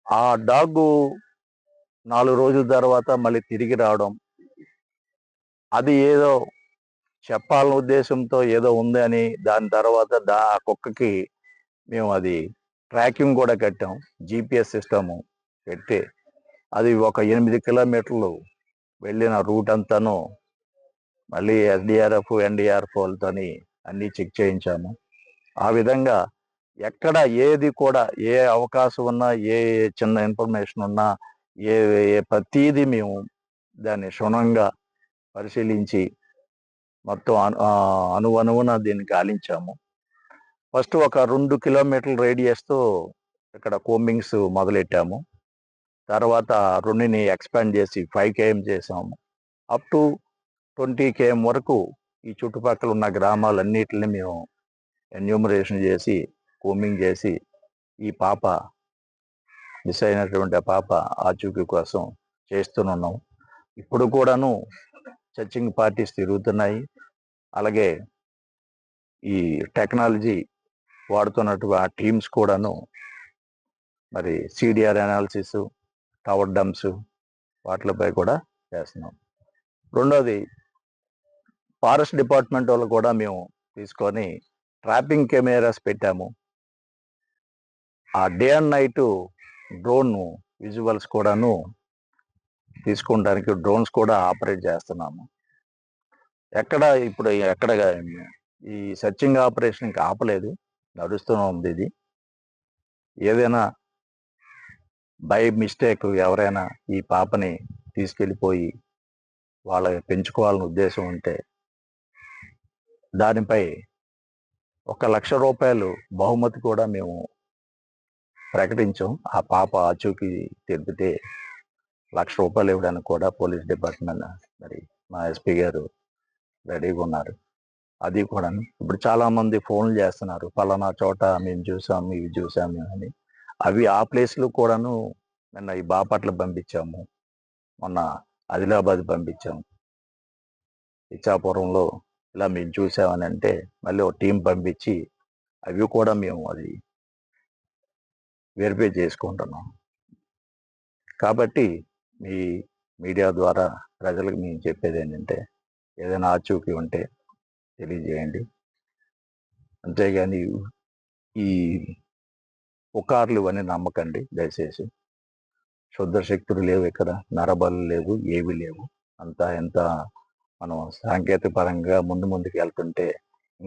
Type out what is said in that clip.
ఆ డాగు 4 రోజుల తర్వాత మళ్ళీ తిరిగి రావడం, అది ఏదో చెప్పాలనే ఉద్దేశంతో ఏదో ఉంది అని దాని తర్వాత ఆ కుక్కకి మేము అది ట్రాకింగ్ కూడా కట్టాం. జీపీఎస్ సిస్టము పెట్టి అది ఒక 8 కిలోమీటర్లు వెళ్ళిన రూట్ అంతాను మళ్ళీ ఎస్డిఆర్ఎఫ్, ఎన్డీఆర్ఎఫ్ వాళ్ళతోని అన్నీ చెక్ చేయించాము. ఆ విధంగా ఎక్కడ ఏది కూడా ఏ అవకాశం ఉన్నా, ఏ చిన్న ఇన్ఫర్మేషన్ ఉన్నా, ఏ ఏ ప్రతీది మేము దాన్ని క్షుణ్ణంగా పరిశీలించి మొత్తం అణువణువున దీన్ని గాలించాము. ఫస్ట్ ఒక 2 కిలోమీటర్ల రేడియస్‌తో ఇక్కడ కోంబింగ్స్ మొదలెట్టాము. తర్వాత 2ని ఎక్స్‌పాండ్ చేసి 5 కేఎం చేసాము. అప్ టు 20 కేఎం వరకు ఈ చుట్టుపక్కల ఉన్న గ్రామాలన్నిటిని మేము ఎన్యూమరేషన్ చేసి, కోంబింగ్ చేసి, ఈ పాప మిస్ అయినటువంటి ఆ పాప ఆచూకీ కోసం చేస్తూనున్నాం. ఇప్పుడు కూడాను సర్చింగ్ పార్టీస్ తిరుగుతున్నాయి. అలాగే ఈ టెక్నాలజీ వాడుతున్నటువంటి ఆ టీమ్స్ కూడాను మరి సిడిఆర్ అనాలిసిస్, టవర్ డంప్స్ వాటిలపై కూడా చేస్తున్నాం. రెండోది ఫారెస్ట్ డిపార్ట్మెంట్ వాళ్ళు కూడా మేము తీసుకొని ట్రాపింగ్ కెమెరాస్ పెట్టాము. ఆ day and night drone visuals కూడాను తీసుకోవడానికి డ్రోన్స్ కూడా ఆపరేట్ చేస్తున్నాము. ఎక్కడ ఈ సర్చింగ్ ఆపరేషన్ ఇంకా ఆపలేదు, నడుస్తూనే ఉంది. ఇది ఏదైనా బై మిస్టేక్ ఎవరైనా ఈ పాపని తీసుకెళ్ళిపోయి వాళ్ళ పెంచుకోవాలని ఉద్దేశం ఉంటే దానిపై ₹1,00,000 బహుమతి కూడా మేము ప్రకటించాం. ఆ పాప ఆచూకీ తెలిపితే ₹1,00,000 ఇవ్వడానికి కూడా పోలీస్ డిపార్ట్మెంట్ మరి మా ఎస్పీ గారు రెడీగా ఉన్నారు. అది కూడా ఇప్పుడు చాలా మంది ఫోన్లు చేస్తున్నారు, పలానా చోట మేము చూసాము, ఇవి చూసాము అని. అవి ఆ ప్లేస్లు కూడాను నిన్న ఈ బాపట్ల పంపించాము, మొన్న ఆదిలాబాద్ పంపించాము, ఇచ్చాపురంలో ఇలా మేము చూసామని అంటే మళ్ళీ ఒక టీం పంపించి అవి కూడా మేము అది వెరిఫై చేసుకుంటున్నాం. కాబట్టి మీ మీడియా ద్వారా ప్రజలకు మేము చెప్పేది ఏంటంటే ఏదైనా ఆచూకీ ఉంటే తెలియజేయండి. అంతేగాని ఈ పుకార్లు ఇవన్నీ నమ్మకండి దయచేసి. శుద్ధ శక్తులు లేవు, ఇక్కడ నరబలు లేవు, ఏవి లేవు. అంతా ఎంత మనం సాంకేతిక పరంగా ముందుకు వెళ్తుంటే